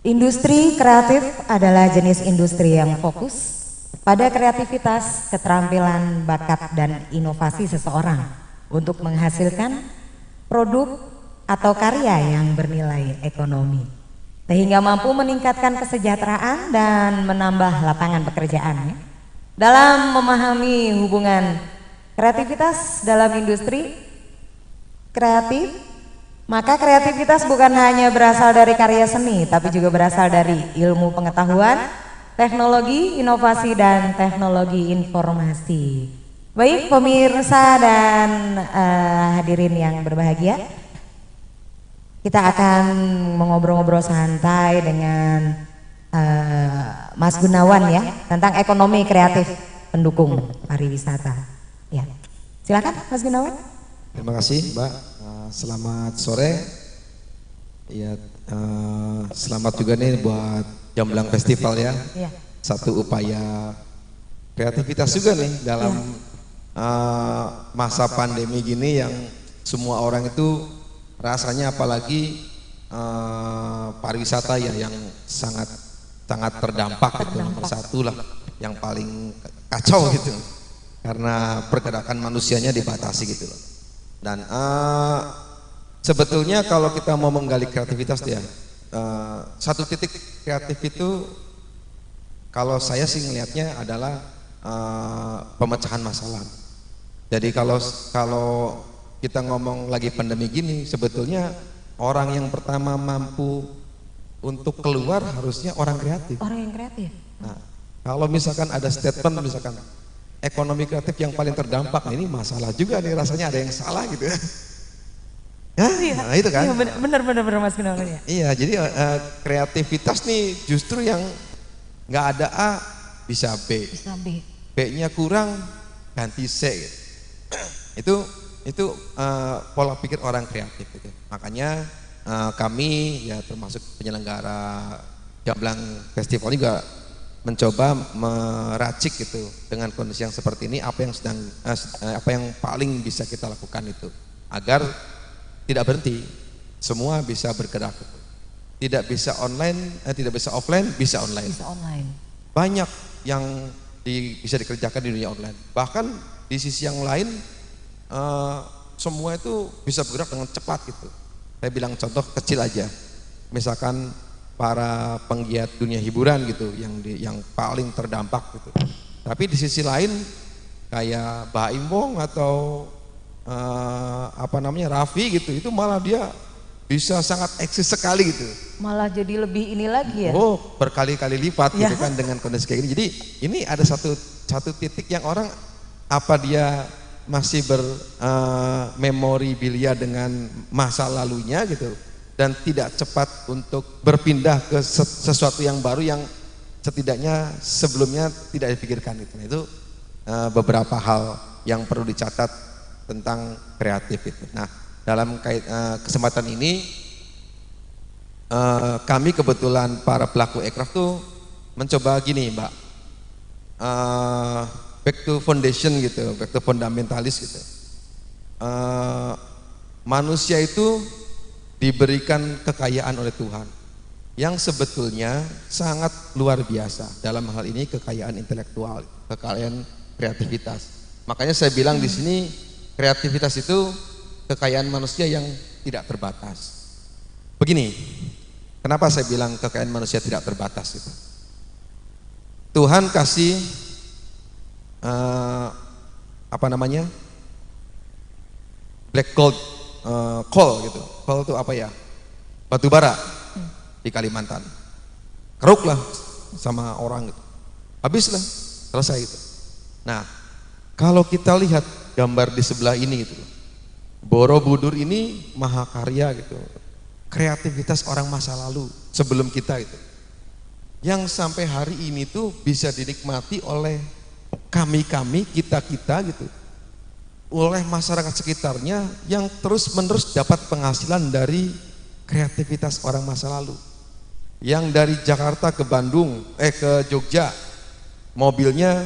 Industri kreatif adalah jenis industri yang fokus pada kreativitas, keterampilan, bakat, dan inovasi seseorang untuk menghasilkan produk atau karya yang bernilai ekonomi, sehingga mampu meningkatkan kesejahteraan dan menambah lapangan pekerjaan. Dalam memahami hubungan kreativitas dalam industri kreatif, maka kreativitas bukan hanya berasal dari karya seni, tapi juga berasal dari ilmu pengetahuan, teknologi, inovasi, dan teknologi informasi. Baik pemirsa dan hadirin yang berbahagia, kita akan mengobrol-ngobrol santai dengan Mas Gunawan ya, tentang ekonomi kreatif pendukung pariwisata. Ya, silakan Mas Gunawan. Terima kasih Mbak, selamat sore. Ya, selamat juga nih buat Jamblang Festival ya. Satu upaya kreativitas juga nih dalam masa pandemi gini yang semua orang itu rasanya, apalagi pariwisata ya yang sangat terdampak gitu. Nomor satu lah yang paling kacau gitu, karena pergerakan manusianya dibatasi gitu loh. Dan sebetulnya kalau kita mau menggali kreativitas ya, satu titik kreatif itu kalau saya sih ngelihatnya adalah pemecahan masalah. Jadi kalau kita ngomong lagi pandemi gini, sebetulnya orang yang pertama mampu untuk keluar harusnya orang kreatif. Orang yang kreatif. Nah, kalau misalkan ada statement misalkan ekonomi kreatif yang paling terdampak, ini masalah juga nih, rasanya ada yang salah gitu ya. Ya, iya, nah itu kan. Iya, benar Mas Gunawan ya. Iya, jadi kreativitas nih justru yang nggak ada A bisa B. Bisa B. B-nya kurang ganti C gitu. Itu pola pikir orang kreatif gitu. Makanya kami ya termasuk penyelenggara Jamblang Festival juga mencoba meracik gitu dengan kondisi yang seperti ini, apa yang paling bisa kita lakukan itu agar tidak berhenti, semua bisa bergerak gitu. Tidak bisa online, tidak bisa offline, bisa online. Bisa online. Banyak yang bisa dikerjakan di dunia online. Bahkan di sisi yang lain semua itu bisa bergerak dengan cepat gitu. Saya bilang contoh kecil aja, misalkan para penggiat dunia hiburan gitu yang paling terdampak gitu. Tapi di sisi lain kayak Baim Wong atau Raffi gitu, itu malah dia bisa sangat eksis sekali gitu. Malah jadi lebih ini lagi ya. Oh, berkali-kali lipat gitu kan dengan kondisi kayak gini. Jadi ini ada satu titik yang orang apa dia masih bermemorabilia dengan masa lalunya gitu, dan tidak cepat untuk berpindah ke sesuatu yang baru yang setidaknya sebelumnya tidak dipikirkan itu. Nah, itu beberapa hal yang perlu dicatat tentang kreatif itu. Nah, dalam kesempatan ini kami kebetulan para pelaku ekraf tuh mencoba gini Mbak, back to foundation gitu, back to fundamentalis gitu. Manusia itu diberikan kekayaan oleh Tuhan yang sebetulnya sangat luar biasa. Dalam hal ini kekayaan intelektual, kekayaan kreativitas. Makanya saya bilang di sini kreativitas itu kekayaan manusia yang tidak terbatas. Begini, kenapa saya bilang kekayaan manusia tidak terbatas itu? Tuhan kasih black gold, coal gitu. Coal itu apa ya? Batu bara di Kalimantan. Keruklah sama orang gitu. Habislah, selesai gitu. Nah, kalau kita lihat gambar di sebelah ini gitu, Borobudur ini mahakarya gitu. Kreativitas orang masa lalu sebelum kita itu. Yang sampai hari ini tuh bisa dinikmati oleh kami-kami, kita-kita gitu. Oleh masyarakat sekitarnya yang terus-menerus dapat penghasilan dari kreativitas orang masa lalu. Yang dari Jakarta ke Bandung, ke Jogja, mobilnya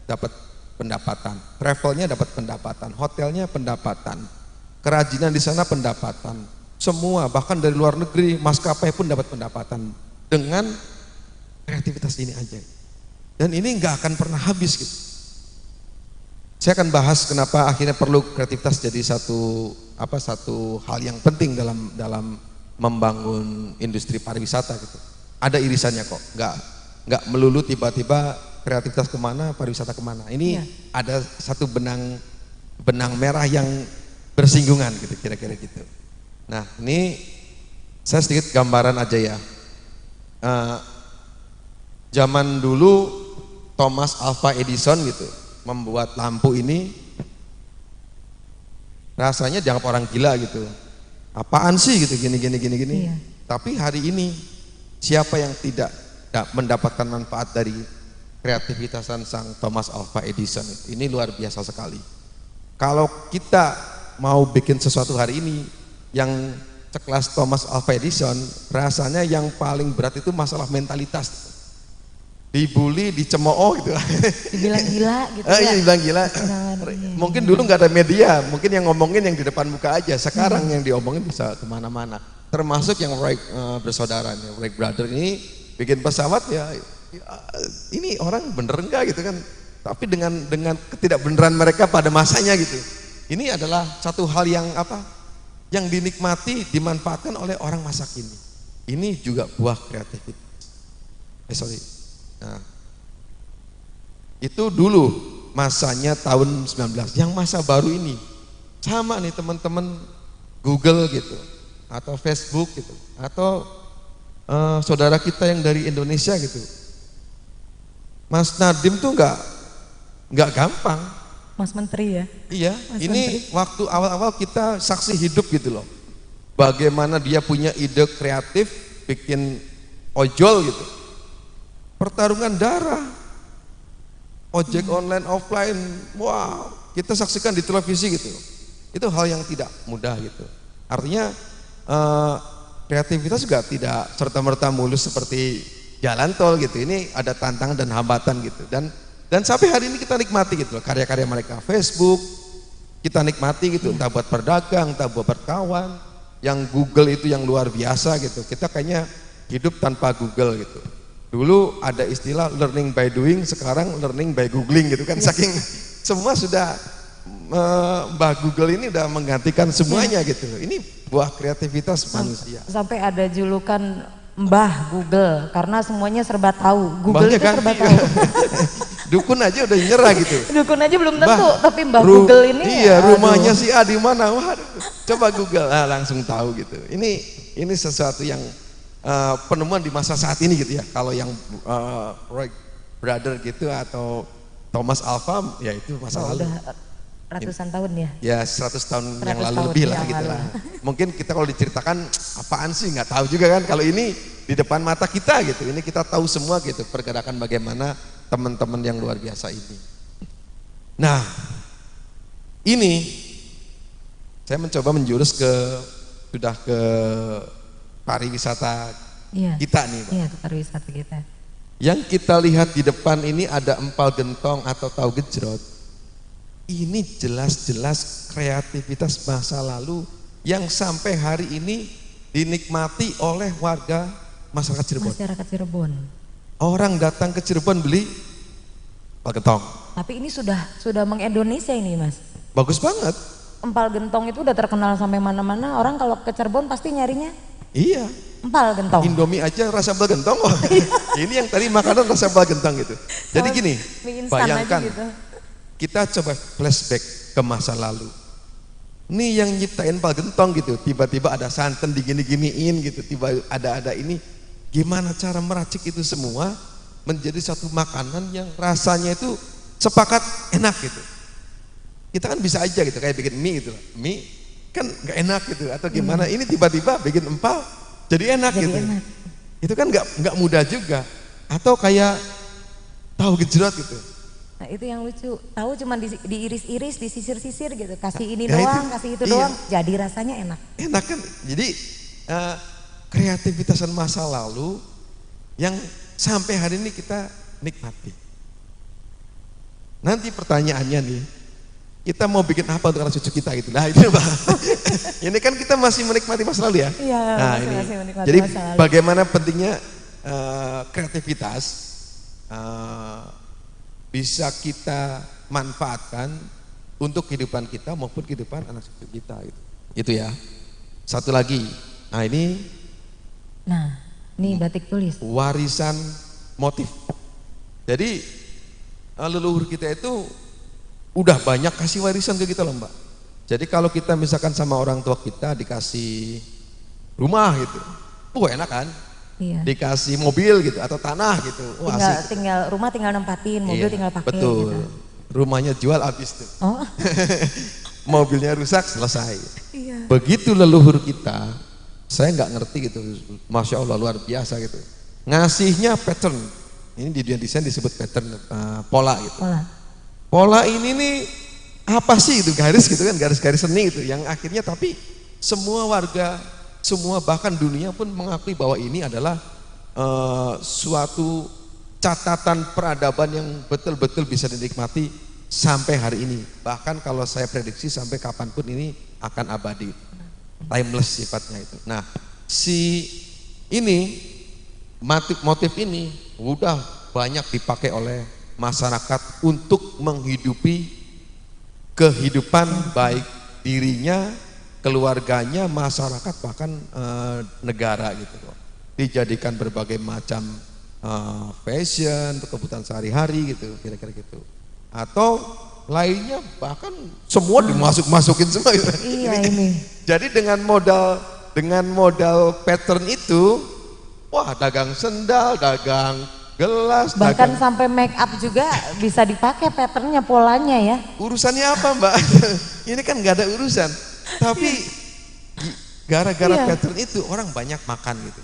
dapat pendapatan, travelnya dapat pendapatan, hotelnya pendapatan, kerajinan di sana pendapatan, semua bahkan dari luar negeri maskapai pun dapat pendapatan dengan kreativitas ini aja. Dan ini nggak akan pernah habis gitu. Saya akan bahas kenapa akhirnya perlu kreativitas jadi satu hal yang penting dalam membangun industri pariwisata gitu. Ada irisannya kok, nggak melulu tiba-tiba kreativitas kemana, pariwisata kemana. Ini ada satu benang merah yang bersinggungan gitu, kira-kira gitu. Nah, ini saya sedikit gambaran aja ya. Zaman dulu Thomas Alva Edison gitu membuat lampu ini, rasanya dianggap orang gila gitu. Apaan sih gitu, gini. Iya. Tapi hari ini siapa yang tidak mendapatkan manfaat dari kreativitasan sang Thomas Alva Edison itu? Ini luar biasa sekali. Kalau kita mau bikin sesuatu hari ini yang sekelas Thomas Alva Edison, rasanya yang paling berat itu masalah mentalitas. Dibully, dicemooh gitu. Dibilang gila gitu ya. Iya, dibilang gila. Mungkin dulu nggak ada media, mungkin yang ngomongin yang di depan muka aja. Sekarang yang diomongin bisa kemana-mana. Termasuk yang Wright bersaudara, Wright brother ini bikin pesawat ya, ini orang bener enggak gitu kan. Tapi dengan ketidakbeneran mereka pada masanya gitu. Ini adalah satu hal yang yang dinikmati, dimanfaatkan oleh orang masa kini. Ini juga buah kreativitas. Nah, itu dulu masanya tahun 19. Yang masa baru ini sama nih teman-teman Google gitu, atau Facebook gitu, atau saudara kita yang dari Indonesia gitu. Mas Nadiem tuh nggak gampang. Mas Menteri ya. Iya, Mas ini Menteri. waktu awal-awal kita saksi hidup gitu loh. Bagaimana dia punya ide kreatif bikin ojol gitu. Pertarungan darah. Ojek online offline. Wow, kita saksikan di televisi gitu. Itu hal yang tidak mudah gitu. Artinya kreativitas juga tidak serta-merta mulus seperti jalan tol gitu. Ini ada tantangan dan hambatan gitu. Dan sampai hari ini kita nikmati gitu loh, karya-karya mereka. Facebook kita nikmati gitu, entah buat berdagang, entah buat berkawan. Yang Google itu yang luar biasa gitu. Kita kayaknya hidup tanpa Google gitu. Dulu ada istilah learning by doing, sekarang learning by googling gitu kan. Saking semua sudah Mbah Google ini udah menggantikan semuanya gitu. Ini buah kreativitas manusia. Sampai ada julukan Mbah Google karena semuanya serba tahu. Google Mbahnya itu serba tahu. Dukun aja udah nyerah gitu. Dukun aja belum tentu, tapi Mbah Google ini iya, rumahnya si A di mana? Waduh, coba Google, langsung tahu gitu. Ini sesuatu yang penemuan di masa saat ini gitu ya. Kalau yang Wright brother gitu atau Thomas Alva ya itu masa lalu. Udah ratusan tahun ya. Ya 100 tahun yang lalu tahun lebih yang lah gitu lalu. lah. Mungkin kita kalau diceritakan apaan sih nggak tahu juga kan. Kalau ini di depan mata kita gitu. Ini kita tahu semua gitu pergerakan bagaimana teman-teman yang luar biasa ini. Nah, ini saya mencoba menjurus sudah ke pariwisata kita nih, Pak. Iya, ke pariwisata kita. Yang kita lihat di depan ini ada empal gentong atau tahu gejrot. Ini jelas-jelas kreativitas masa lalu yang sampai hari ini dinikmati oleh warga masyarakat Cirebon. Masyarakat Cirebon. Orang datang ke Cirebon beli empal gentong. Tapi ini sudah mengindonesia ini, Mas. Bagus banget. Empal gentong itu udah terkenal sampai mana-mana. Orang kalau ke Cirebon pasti nyarinya Iya. empal gentong. Indomie aja rasa empal gentong. Oh. Ini yang tadi makanan rasa empal gentong gitu. Jadi gini, mie instan aja bayangkan gitu. kita coba flashback ke masa lalu. Ini yang nyiptain empal gentong gitu. Tiba-tiba ada santan digini-giniin gitu. Tiba ada ini. Gimana cara meracik itu semua menjadi satu makanan yang rasanya itu sepakat enak gitu. Kita kan bisa aja gitu kayak bikin mie gitu. Mie kan nggak enak gitu atau gimana. Ini tiba-tiba bikin empal jadi enak gitu. Enak. Itu kan nggak mudah juga. Atau kayak tahu gejrot gitu. Nah itu yang lucu, tahu cuma diiris-iris, disisir-sisir gitu, kasih ini Ya doang, itu, kasih itu iya. doang, jadi rasanya enak. Enak kan? Jadi kreativitasan masa lalu yang sampai hari ini kita nikmati. Nanti pertanyaannya nih, kita mau bikin apa untuk anak cucu kita gitu. Nah itu Pak. Ini kan kita masih menikmati masa lalu ya. Iya, nah, masih menikmati jadi masa lalu. bagaimana pentingnya kreativitas bisa kita manfaatkan untuk kehidupan kita maupun kehidupan anak cucu kita gitu. Itu ya. Satu lagi. Nah, ini batik tulis. Warisan motif. Jadi leluhur kita itu udah banyak kasih warisan ke kita loh Mbak. Jadi kalau kita misalkan sama orang tua kita dikasih rumah gitu, enak kan? Iya. Dikasih mobil gitu atau tanah gitu. Tinggal rumah tinggal nempatin, mobil tinggal pakai. Betul. Gitu. Rumahnya jual habis tuh. Oh. Mobilnya rusak selesai. Iya. Begitu leluhur kita, saya nggak ngerti gitu. Masya Allah luar biasa gitu. Ngasihnya pattern. Ini di dunia desain disebut pattern, pola gitu. Pola ini nih apa sih itu garis gitu kan, garis-garis seni itu yang akhirnya tapi semua warga, semua bahkan dunia pun mengakui bahwa ini adalah suatu catatan peradaban yang betul-betul bisa dinikmati sampai hari ini. Bahkan kalau saya prediksi sampai kapanpun ini akan abadi, timeless sifatnya itu. Nah, motif ini udah banyak dipakai oleh masyarakat untuk menghidupi kehidupan baik dirinya, keluarganya, masyarakat bahkan negara gitu loh. Dijadikan berbagai macam fashion untuk kebutuhan sehari-hari gitu, kira-kira gitu. Atau lainnya bahkan semua dimasuk-masukin semua gitu. Iya ini. Jadi dengan modal pattern itu, wah dagang sendal, dagang gelas, bahkan sampai make up juga bisa dipakai patternnya, polanya ya. Urusannya apa Mbak? Ini kan nggak ada urusan. Tapi gara-gara pattern itu orang banyak makan gitu.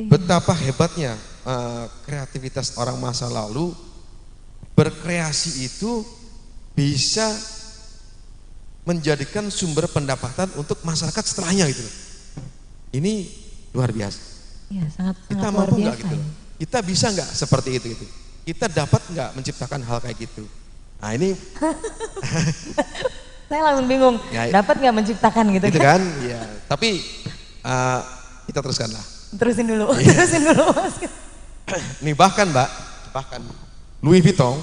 Betapa hebatnya kreativitas orang masa lalu, berkreasi itu bisa menjadikan sumber pendapatan untuk masyarakat setelahnya gitu. Ini luar biasa. Iya, sangat kita luar mampu biasa. nggak gitu? Kita bisa nggak seperti itu gitu? Kita dapat nggak menciptakan hal kayak gitu? Nah ini saya langsung bingung, dapat nggak menciptakan gitu kan? Iya. Tapi kita teruskanlah. Terusin dulu. Mas. Nih bahkan Mbak, Louis Vuitton.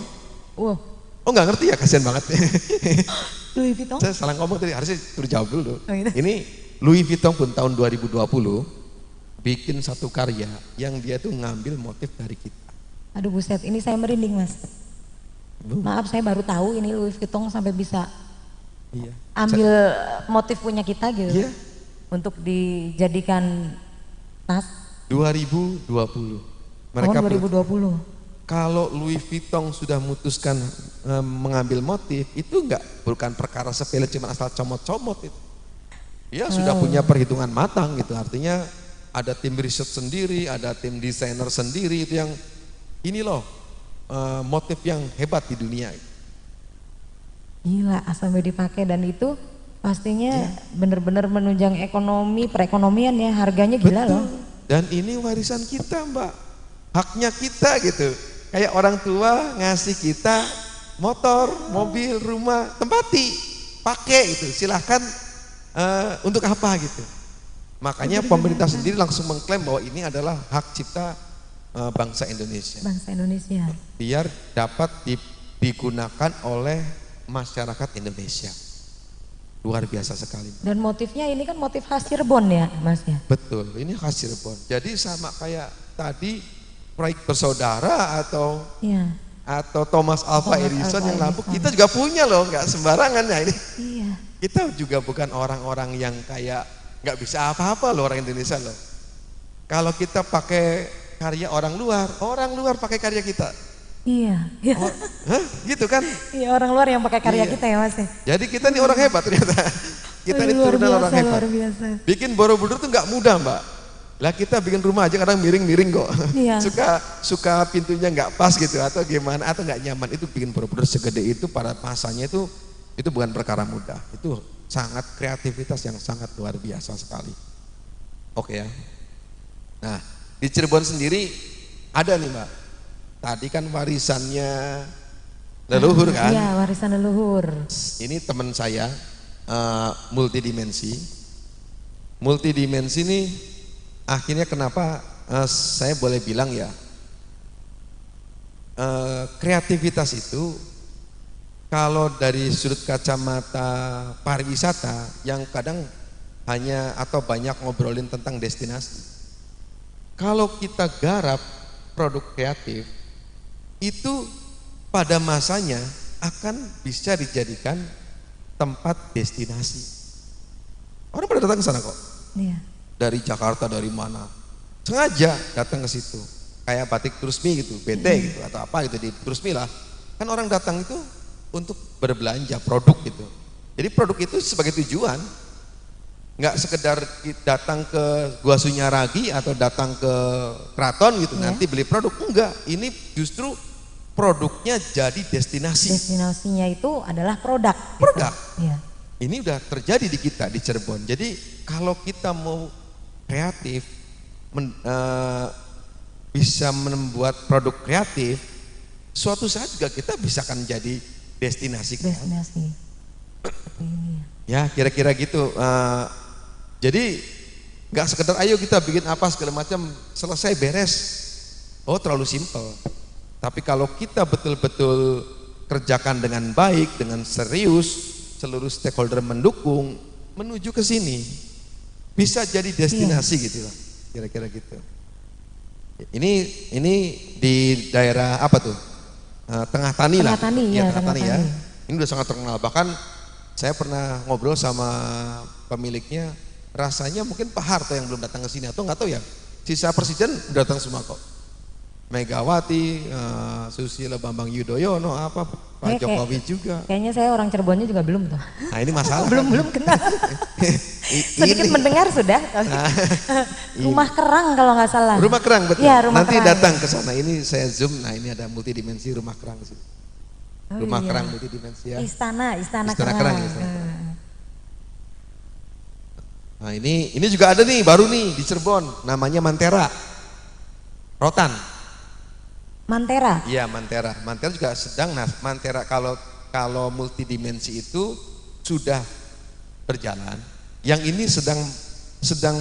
Wow. Oh nggak ngerti ya, kasihan banget. Louis Vuitton? Saya salah ngomong tadi, harusnya suruh jawab dulu. Oh, gitu? Ini Louis Vuitton pun tahun 2020 bikin satu karya yang dia tuh ngambil motif dari kita. Aduh buset, ini saya merinding Mas. Maaf, saya baru tahu ini Louis Vuitton sampai bisa ambil motif punya kita gitu. Iya. Untuk dijadikan tas. 2020. Mereka tahun 2020. Kalau Louis Vuitton sudah memutuskan mengambil motif, itu bukan perkara sepele cuma asal comot-comot itu. Dia sudah punya perhitungan matang gitu, artinya ada tim riset sendiri, ada tim desainer sendiri itu yang ini loh motif yang hebat di dunia. Gila, sampai dipakai dan itu pastinya benar-benar menunjang ekonomi, perekonomian ya, harganya gila. Betul. Loh. Dan ini warisan kita Mbak, haknya kita gitu. Kayak orang tua ngasih kita motor, mobil, rumah, tempati, pakai gitu, silahkan untuk apa gitu. Makanya pemerintah sendiri langsung mengklaim bahwa ini adalah hak cipta bangsa Indonesia. Bangsa Indonesia. Biar dapat digunakan oleh masyarakat Indonesia. Luar biasa sekali. Dan motifnya ini kan motif khas Cirebon ya Mas ya? Betul, ini khas Cirebon. Jadi sama kayak tadi proyek bersaudara atau Thomas Alva Edison yang lampu, kita juga punya loh, nggak sembarangan ya ini. Iya. Kita juga bukan orang-orang yang kayak nggak bisa apa-apa loh orang Indonesia loh. Kalau kita pakai karya orang luar pakai karya kita. Iya. Gitu kan? Iya, orang luar yang pakai karya kita ya Mas. Jadi kita nih orang hebat ternyata. Kita ini turunan orang hebat. Luar biasa. Bikin Borobudur tuh nggak mudah Mbak. Lah kita bikin rumah aja kadang miring-miring kok. Iya. Suka pintunya nggak pas gitu atau gimana atau nggak nyaman, itu bikin Borobudur segede itu pada masanya itu bukan perkara mudah. Itu sangat kreativitas yang sangat luar biasa sekali. Oke ya. Nah, di Cirebon sendiri ada nih Mbak. Tadi kan warisannya leluhur kan? Iya, warisan leluhur. Ini teman saya multidimensi. Multidimensi ini akhirnya kenapa saya boleh bilang ya, kreativitas itu kalau dari sudut kacamata pariwisata yang kadang hanya atau banyak ngobrolin tentang destinasi. Kalau kita garap produk kreatif itu pada masanya akan bisa dijadikan tempat destinasi. Orang pada datang ke sana kok. Iya. Dari Jakarta, dari mana? Sengaja datang ke situ. Kayak batik Trusmi gitu, BT gitu atau apa gitu di Trusmi lah. Kan orang datang itu untuk berbelanja produk gitu. Jadi produk itu sebagai tujuan. Nggak sekedar datang ke Gua Sunyaragi atau datang ke keraton gitu nanti beli produk, enggak. Ini justru produknya jadi destinasi. Destinasinya itu adalah produk. Produk. Gitu. Ya. Ini udah terjadi di kita di Cirebon. Jadi kalau kita mau kreatif, bisa membuat produk kreatif, suatu saat juga kita bisa akan jadi destinasi. Destinasi. Seperti ini ya. Ya kira-kira gitu. Jadi nggak sekedar ayo kita bikin apa segala macam selesai beres. Oh terlalu simpel. Tapi kalau kita betul-betul kerjakan dengan baik, dengan serius, seluruh stakeholder mendukung, menuju ke sini bisa jadi destinasi gitu lah. Kira-kira gitu. Ini di daerah apa tuh? Tengah Tani lah. Tengah Tani ya. Ini udah sangat terkenal. Bahkan saya pernah ngobrol sama pemiliknya, rasanya mungkin Pak Harto yang belum datang ke sini atau nggak tahu ya. Sisa presiden udah datang semua kok. Megawati, Susilo Bambang Yudhoyono, apa Pak Jokowi juga. Kayaknya saya orang Cirebonnya juga belum tuh. Nah ini masalah. belum kenal. Sedikit mendengar sudah. Rumah Kerang kalau nggak salah. Rumah Kerang betul. Ya, Nanti Kerang. datang ke sana. Ini saya zoom. Nah ini ada multidimensi Rumah Kerang sih. Rumah Kerang multidimensi ya. Istana Kerang. Nah ini juga ada nih baru nih di Cirebon. Namanya Mantera. Rotan. Mantera. Iya Mantera. Mantera juga sedang. Nah Mantera kalau multidimensi itu sudah berjalan. Yang ini sedang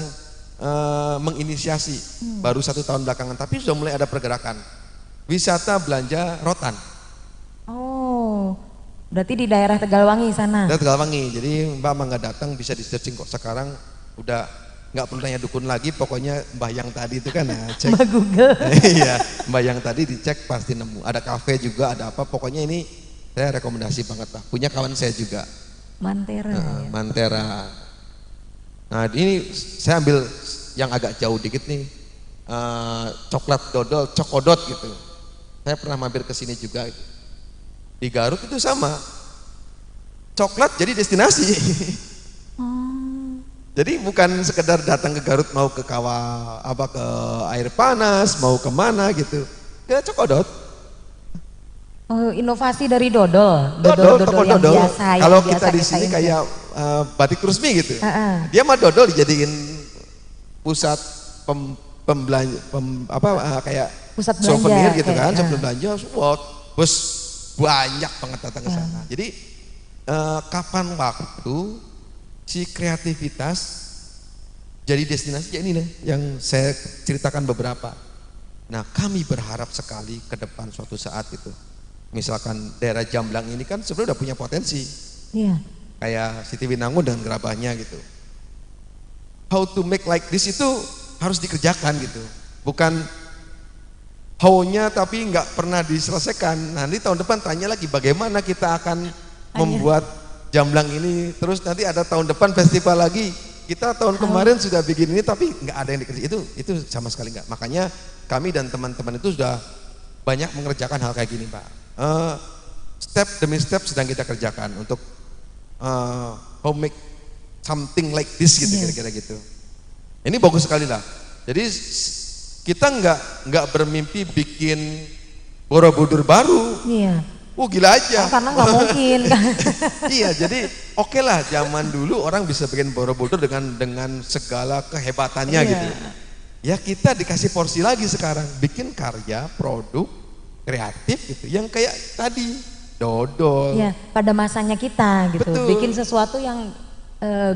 menginisiasi baru 1 tahun belakangan, tapi sudah mulai ada pergerakan wisata belanja rotan. Oh, berarti di daerah Tegalwangi sana. Tegalwangi. Jadi Mbak nggak datang bisa di searching kok sekarang udah nggak perlu tanya dukun lagi, pokoknya Mbah yang tadi itu kan cek. Mbak Google. Iya, Mbah yang tadi dicek pasti nemu. Ada kafe juga, ada apa. Pokoknya ini saya rekomendasi banget lah. Punya kawan saya juga. Mantera. Mantera. Nah ini saya ambil yang agak jauh dikit nih, coklat dodol, cokodot gitu. Saya pernah mampir ke sini juga. Di Garut itu sama, coklat jadi destinasi. Jadi bukan sekedar datang ke Garut mau ke kawah apa ke air panas, mau kemana gitu, ke cokodot. Oh, inovasi dari dodol yang dodol. biasa. Kalau kita di sini kayak batik Trusmi gitu, dia mah dodol dijadiin pusat pembelanja, kayak pusat belanja, souvenir gitu kan, sebelum belanja, bos banyak banget datang ke sana. Jadi kapan waktu si kreativitas jadi destinasi ya ini nih yang saya ceritakan beberapa. Nah kami berharap sekali ke depan suatu saat itu. Misalkan daerah Jamblang ini kan sebenarnya udah punya potensi. Iya. Kayak Siti Winangun dengan gerabahnya gitu. How to make like this itu harus dikerjakan gitu. Bukan how-nya tapi nggak pernah diselesaikan. Nanti tahun depan tanya lagi bagaimana kita akan membuat Jamblang ini. Terus nanti ada tahun depan festival lagi. Kita tahun kemarin sudah bikin ini tapi nggak ada yang dikerjakan. Itu sama sekali nggak. Makanya kami dan teman-teman itu sudah banyak mengerjakan hal kayak gini Pak. Step demi step sedang kita kerjakan untuk how make something like this gitu kira-kira gitu. Ini bagus sekali lah. Jadi kita nggak bermimpi bikin Borobudur baru. Iya. Gila aja. Karena nggak mungkin. Iya, jadi oke lah zaman dulu orang bisa bikin Borobudur dengan segala kehebatannya gitu. Ya kita dikasih porsi lagi sekarang, bikin karya, produk, kreatif gitu, yang kayak tadi, dodol. Iya, pada masanya kita gitu, Betul. bikin sesuatu yang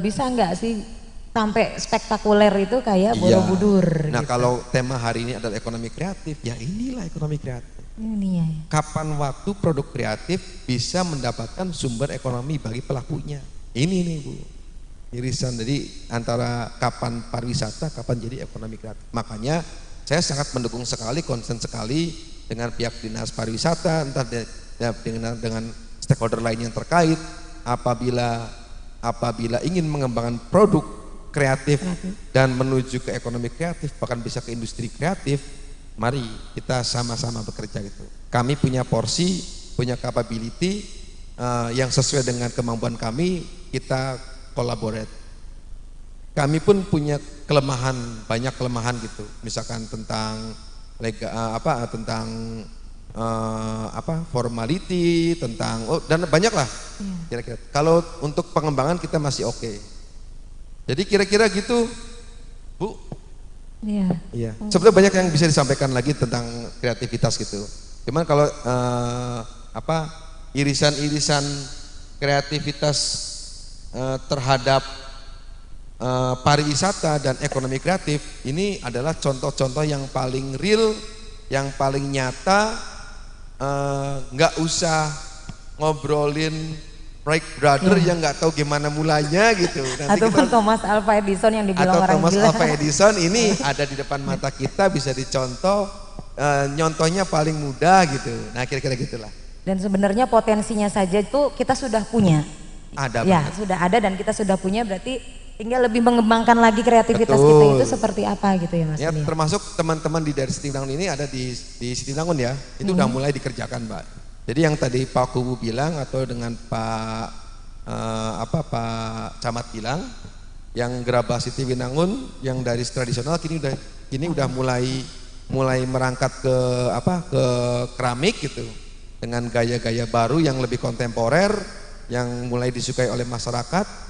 bisa nggak sih sampai spektakuler itu kayak Borobudur. Nah gitu. kalau tema hari ini adalah ekonomi kreatif, ya inilah ekonomi kreatif. Ini ya. Kapan waktu produk kreatif bisa mendapatkan sumber ekonomi bagi pelakunya? Ini nih Bu, irisan. Jadi antara kapan pariwisata, kapan jadi ekonomi kreatif. Makanya saya sangat mendukung sekali, konsen sekali dengan pihak dinas pariwisata, entah dengan stakeholder lain yang terkait. Apabila ingin mengembangkan produk kreatif dan menuju ke ekonomi kreatif, bahkan bisa ke industri kreatif, mari kita sama-sama bekerja gitu. Kami punya porsi, punya capability yang sesuai dengan kemampuan kami, kita collaborate. Kami pun punya kelemahan, banyak kelemahan gitu. Misalkan tentang formality, tentang dan banyak lah. Kira-kira. Kalau untuk pengembangan kita masih oke. Jadi kira-kira gitu, Bu. Iya. Sebenarnya banyak yang bisa disampaikan lagi tentang kreativitas gitu. Cuman kalau irisan-irisan kreativitas terhadap pariwisata dan ekonomi kreatif ini adalah contoh-contoh yang paling real, yang paling nyata. Nggak usah ngobrolin Wright Brother yang nggak tahu gimana mulanya gitu. Ataupun Thomas Alva Edison yang dibilang orang gila. Atau Thomas Alva Edison ini ada di depan mata kita, bisa dicontoh, nyontohnya paling mudah gitu. Nah kira-kira gitulah. Dan sebenarnya potensinya saja itu kita sudah punya. Ada ya, banget. Sudah ada dan kita sudah punya, berarti tinggal lebih mengembangkan lagi kreativitas kita itu seperti apa gitu ya Mas. Ya, termasuk teman-teman dari Sitinangun ini ada di Sitinangun ya, itu udah mulai dikerjakan Mbak. Jadi yang tadi Pak Kubu bilang atau dengan Pak Camat bilang, yang Gerabah Sitinangun yang dari tradisional kini udah mulai merangkat ke keramik gitu, dengan gaya-gaya baru yang lebih kontemporer yang mulai disukai oleh masyarakat.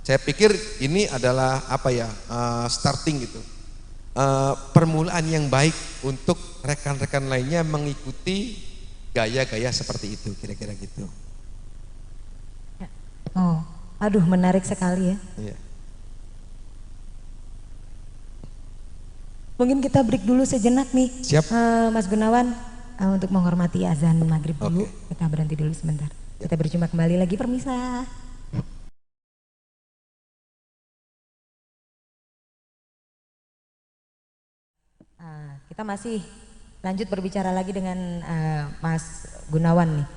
Saya pikir ini adalah starting gitu, permulaan yang baik untuk rekan-rekan lainnya mengikuti gaya-gaya seperti itu, kira-kira gitu. Oh, aduh menarik sekali ya. Iya. Mungkin kita break dulu sejenak nih. Siap. Mas Gunawan, untuk menghormati azan maghrib dulu. Kita berhenti dulu sebentar. Kita berjumpa kembali lagi, permisa. Kita masih lanjut berbicara lagi dengan Mas Gunawan nih.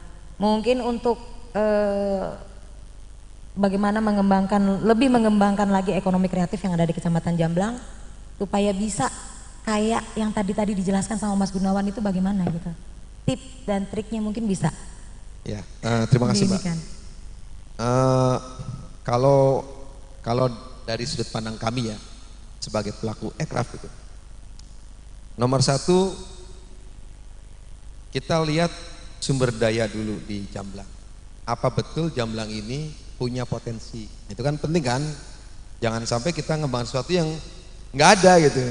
Mungkin untuk bagaimana lebih mengembangkan lagi ekonomi kreatif yang ada di Kecamatan Jamblang supaya bisa kayak yang tadi dijelaskan sama Mas Gunawan itu, bagaimana gitu. Tip dan triknya mungkin bisa. Ya, terima kasih Mbak. Kalau dari sudut pandang kami ya sebagai pelaku aircraft itu, nomor satu, kita lihat sumber daya dulu di Jamblang. Apa betul Jamblang ini punya potensi? Itu kan penting kan? Jangan sampai kita ngembangin sesuatu yang nggak ada gitu.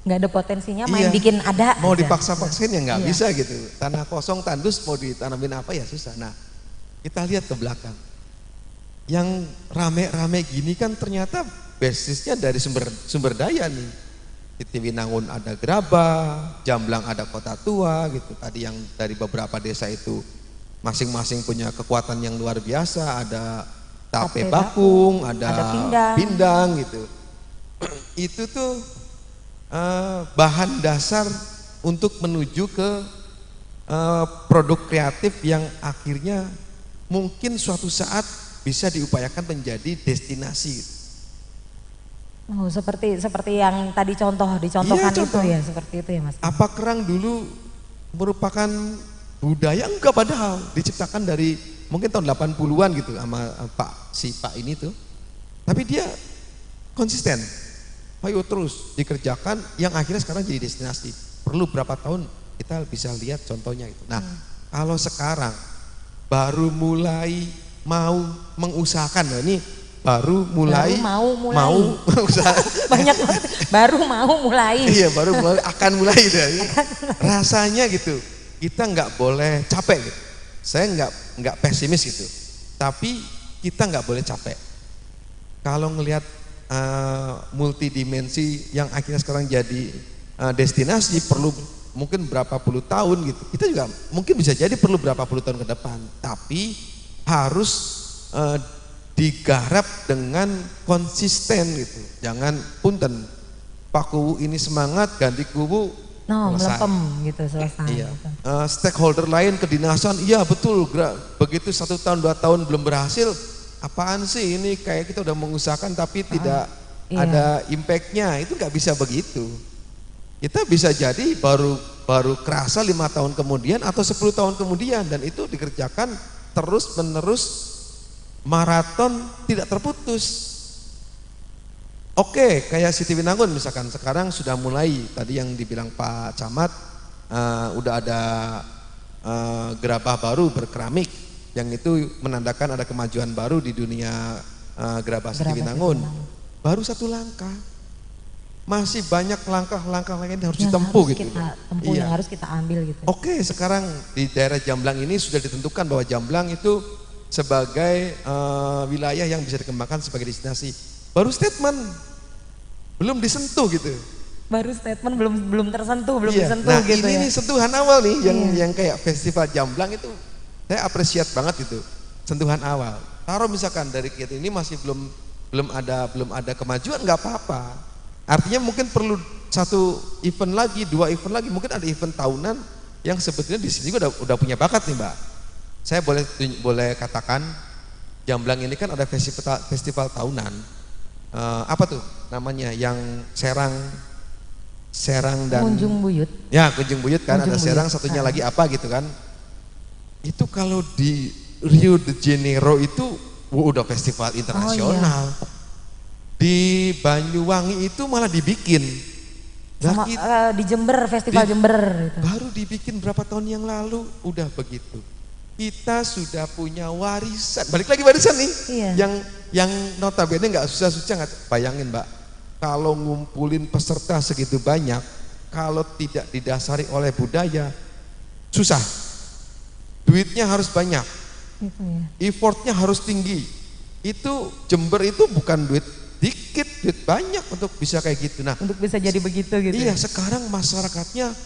Nggak ada potensinya, main bikin ada. Mau dipaksa-paksain ya nggak bisa gitu. Tanah kosong tandus mau ditanamin apa ya susah. Nah, kita lihat ke belakang. Yang rame-rame gini kan ternyata basisnya dari sumber daya nih. Di Tiwinangun ada Gerabah, Jamblang ada Kota Tua gitu. Tadi yang dari beberapa desa itu masing-masing punya kekuatan yang luar biasa. Ada tape bakung, ada pindang gitu. Itu tuh bahan dasar untuk menuju ke produk kreatif yang akhirnya mungkin suatu saat bisa diupayakan menjadi destinasi. Oh, seperti yang tadi dicontohkan itu ya, seperti itu ya Mas. Apa kerang dulu merupakan budaya? Enggak, padahal diciptakan dari mungkin tahun 80-an gitu sama Pak ini tuh. Tapi dia konsisten. Ayo terus dikerjakan yang akhirnya sekarang jadi destinasi. Perlu berapa tahun kita bisa lihat contohnya itu. Nah, kalau sekarang baru mulai mau mengusahakan, nah ini baru mulai banyak baru mau mulai. Iya, baru mulai akan mulai dari rasanya gitu. Kita nggak boleh capek gitu. Saya nggak pesimis gitu. Tapi kita nggak boleh capek. Kalau ngelihat multidimensi yang akhirnya sekarang jadi destinasi perlu mungkin berapa puluh tahun gitu. Kita juga mungkin bisa jadi perlu berapa puluh tahun ke depan, tapi harus digarap dengan konsisten gitu. Jangan punten Pak Kuwu ini semangat, ganti kubu melempem gitu selesai. Iya. Gitu. Stakeholder lain kedinasan, iya betul. Begitu 1 tahun 2 tahun belum berhasil, apaan sih ini, kayak kita udah mengusahakan tapi tidak ada impactnya. Itu nggak bisa begitu. Kita bisa jadi baru kerasa 5 tahun kemudian atau 10 tahun kemudian, dan itu dikerjakan terus menerus, maraton tidak terputus. Oke, kayak Siti Winangun misalkan sekarang sudah mulai, tadi yang dibilang Pak Camat, udah ada gerabah baru berkeramik, yang itu menandakan ada kemajuan baru di dunia gerabah Siti Winangun. Baru 1 langkah, masih banyak langkah-langkah lain yang harus ditempuh gitu. Yang harus kita ambil gitu. Oke, sekarang di daerah Jamblang ini sudah ditentukan bahwa Jamblang itu sebagai wilayah yang bisa dikembangkan sebagai destinasi. Baru statement, belum disentuh gitu. Baru statement belum tersentuh, belum iya. disentuh nah, gitu ini ya. nih sentuhan awal nih yang kayak festival Jamblang itu saya apresiat banget itu. Sentuhan awal. Taruh misalkan dari kita ini masih belum ada kemajuan, nggak apa-apa. Artinya mungkin perlu 1 event lagi, 2 event lagi, mungkin ada event tahunan yang sebetulnya di sini udah punya bakat nih, Mbak. Saya boleh katakan Jamblang ini kan ada festival tahunan. Apa tuh namanya, yang Serang dan Kunjung Buyut. Ya, Kunjung Buyut kan, Kunjung ada Serang, Buyut. satunya lagi apa gitu kan. Itu kalau di Rio de Janeiro itu udah festival internasional. Di Banyuwangi itu malah dibikin. Sama di Jember, festival Jember gitu. Baru dibikin berapa tahun yang lalu udah begitu. Kita sudah punya warisan, balik lagi warisan nih, yang notabene nggak susah-susah. Bayangin Mbak, kalau ngumpulin peserta segitu banyak, kalau tidak didasari oleh budaya, susah. Duitnya harus banyak, gitu ya. effortnya harus tinggi. Itu Jember itu bukan duit dikit, duit banyak untuk bisa kayak gitu. Nah, untuk bisa jadi begitu gitu. Iya, sekarang masyarakatnya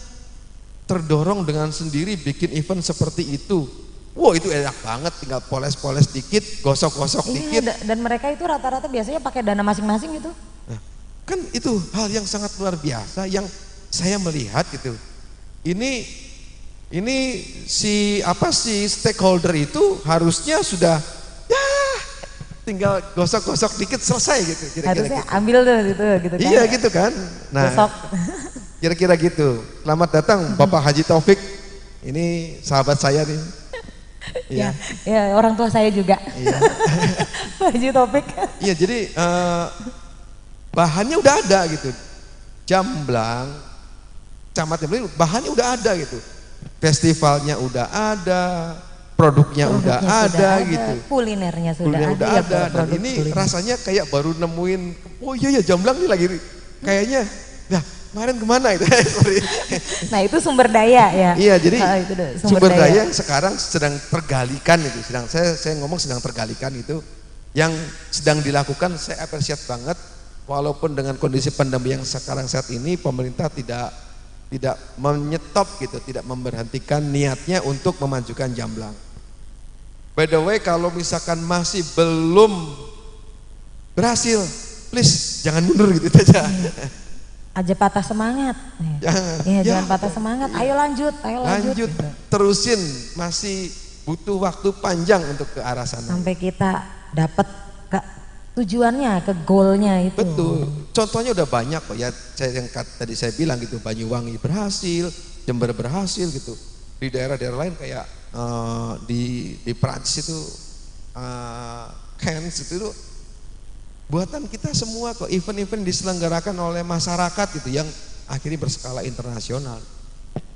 terdorong dengan sendiri bikin event seperti itu. Wow, itu enak banget, tinggal poles-poles dikit, gosok-gosok dikit. Dan mereka itu rata-rata biasanya pakai dana masing-masing gitu. Nah, kan itu hal yang sangat luar biasa yang saya melihat gitu. Ini si stakeholder itu harusnya sudah tinggal gosok-gosok dikit selesai gitu. Harusnya gitu. Ambil tuh gitu kan. Iya gitu kan. Nah, gosok. Kira-kira gitu. Selamat datang Bapak Haji Taufik. Ini sahabat saya nih. Iya. Ya, orang tua saya juga. Iya. Pak Haji Taufik. Iya, jadi bahannya udah ada gitu. Jamblang, Camat Jamblang, bahannya udah ada gitu. Festivalnya udah ada, produknya udah ada gitu. Kulinernya sudah ada. Dan ini kuliner. Rasanya kayak baru nemuin, oh iya ya Jamblang nih lagi kayaknya, nah kemarin kemana itu? Nah itu sumber daya ya. Iya, jadi itu sumber daya yang sekarang sedang tergalikan itu. Saya ngomong sedang tergalikan itu, yang sedang dilakukan saya apresiat banget. Walaupun dengan kondisi pandemi yang sekarang saat ini, pemerintah tidak menyetop gitu, tidak memberhentikan niatnya untuk memajukan Jamblang. By the way, kalau misalkan masih belum berhasil, please jangan mundur gitu aja. Aja patah semangat. Jangan patah semangat. Ayo lanjut. Lanjut, terusin. Masih butuh waktu panjang untuk ke arah sana. Sampai kita dapat tujuannya, ke goalnya itu. Betul. Contohnya udah banyak kok ya. Yang tadi saya bilang gitu, Banyuwangi berhasil, Jember berhasil gitu. Di daerah-daerah lain kayak di Prancis itu Cannes itu buatan kita semua kok, event-event diselenggarakan oleh masyarakat gitu yang akhirnya berskala internasional.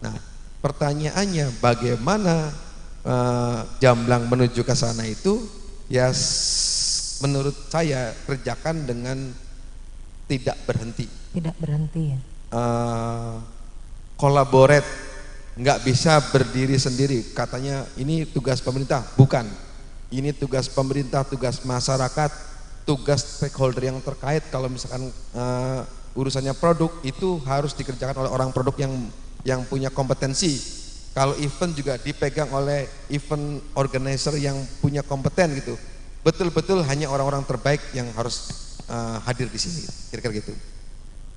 Nah, pertanyaannya bagaimana Jamblang menuju ke sana itu ya menurut saya kerjakan dengan tidak berhenti. Tidak berhenti ya. Collaborate, nggak bisa berdiri sendiri. Katanya ini tugas pemerintah, bukan. Ini tugas pemerintah, tugas masyarakat. tugas stakeholder yang terkait kalau misalkan urusannya produk itu harus dikerjakan oleh orang produk yang punya kompetensi. Kalau event juga dipegang oleh event organizer yang punya kompeten gitu. Betul-betul hanya orang-orang terbaik yang harus hadir di sini, kira-kira gitu.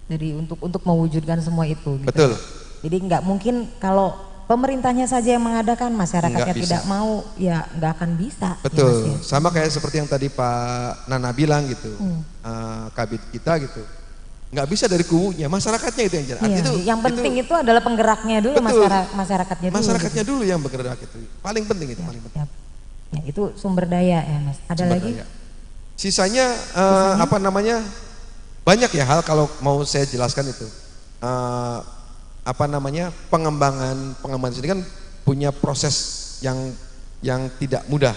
Jadi untuk mewujudkan semua itu. Gitu. Betul. Jadi nggak mungkin kalau pemerintahnya saja yang mengadakan, masyarakatnya tidak mau, ya nggak akan bisa. Betul. Ya, sama kayak seperti yang tadi Pak Nana bilang gitu, kabit kita gitu. Nggak bisa dari kubunya, masyarakatnya itu yang jalan. Iya, yang penting itu adalah penggeraknya dulu, masyarakatnya dulu. Masyarakatnya dulu yang bergerak itu, paling penting itu, paling penting. Ya, itu sumber daya ya Mas. Ada sumber lagi? Daya. Sisanya apa namanya? Banyak ya hal kalau mau saya jelaskan itu. Apa namanya? Pengembangan sini kan punya proses yang tidak mudah.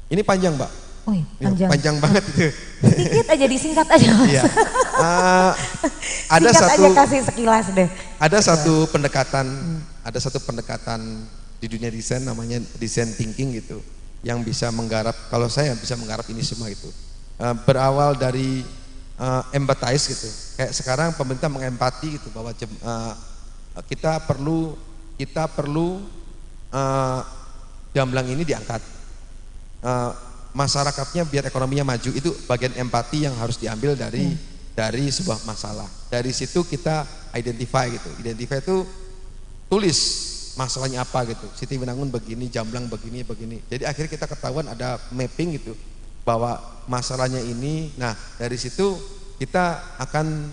Ini panjang, Mbak. Oh iya, panjang. Panjang banget itu. Sedikit aja, disingkat aja Mas. Iya. Ada singkat satu, aja, kasih sekilas deh. Ada satu pendekatan di dunia desain namanya design thinking gitu, yang bisa menggarap, kalau saya bisa menggarap ini semua itu. Berawal dari empathize gitu. Kayak sekarang pemerintah mengempati gitu bahwa kita perlu Jamblang ini diangkat. Masyarakatnya biar ekonominya maju, itu bagian empati yang harus diambil dari sebuah masalah. Dari situ kita identify gitu. Identify itu tulis masalahnya apa gitu. Siti Winangun begini, Jamblang begini. Jadi akhirnya kita ketahuan ada mapping gitu bahwa masalahnya ini. Nah, dari situ kita akan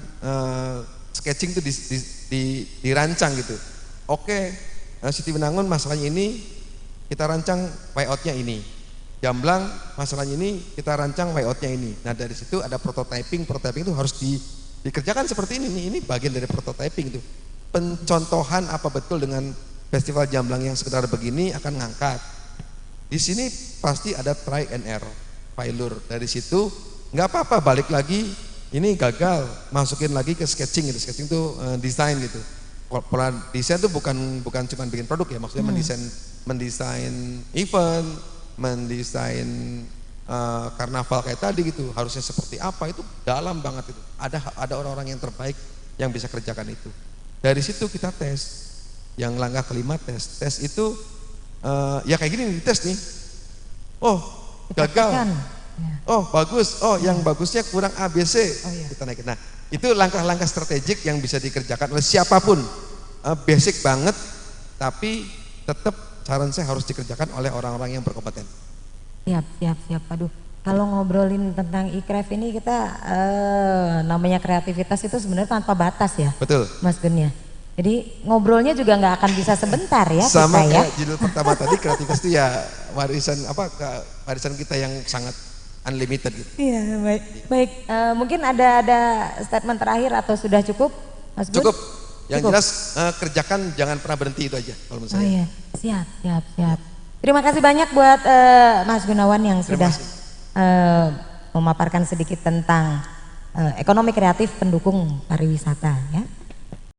sketching itu dirancang gitu. Oke, Siti Winangun masalahnya ini, kita rancang layoutnya ini. Jamblang masalahnya ini, kita rancang layoutnya ini. Nah, dari situ ada prototyping itu harus dikerjakan seperti ini. Ini bagian dari prototyping itu. Pencontohan apa betul dengan festival Jamblang yang sekedar begini akan ngangkat. Di sini pasti ada try and error, failure. Dari situ nggak apa-apa, balik lagi. Ini gagal, masukin lagi ke sketching gitu. Sketching itu desain gitu. Pola desain itu bukan cuma bikin produk ya, maksudnya mendesain event, mendesain karnaval kayak tadi gitu, harusnya seperti apa, itu dalam banget itu. Ada orang-orang yang terbaik yang bisa kerjakan itu. Dari situ kita tes. Yang langkah kelima tes itu ya kayak gini dites nih. Oh, gagal. Oh, bagus. Oh, yang bagusnya kurang ABC. Kita naikin. Nah, itu langkah-langkah strategik yang bisa dikerjakan oleh siapapun. Basic banget, tapi tetap saran saya harus dikerjakan oleh orang-orang yang berkompeten. Siap. Aduh, kalau ngobrolin tentang iKraft ini kita namanya kreativitas itu sebenarnya tanpa batas ya. Betul. Mas Gun ya. Jadi ngobrolnya juga nggak akan bisa sebentar ya. Sama kita, kayak judul pertama tadi, kreativitas itu ya warisan kita yang sangat unlimited gitu. Iya, baik. Mungkin ada statement terakhir atau sudah cukup, Mas Gun? Cukup. Yang jelas kerjakan, jangan pernah berhenti, itu aja kalau menurut saya. Oh iya, siap. Terima kasih banyak buat Mas Gunawan yang sudah memaparkan sedikit tentang ekonomi kreatif pendukung pariwisata ya.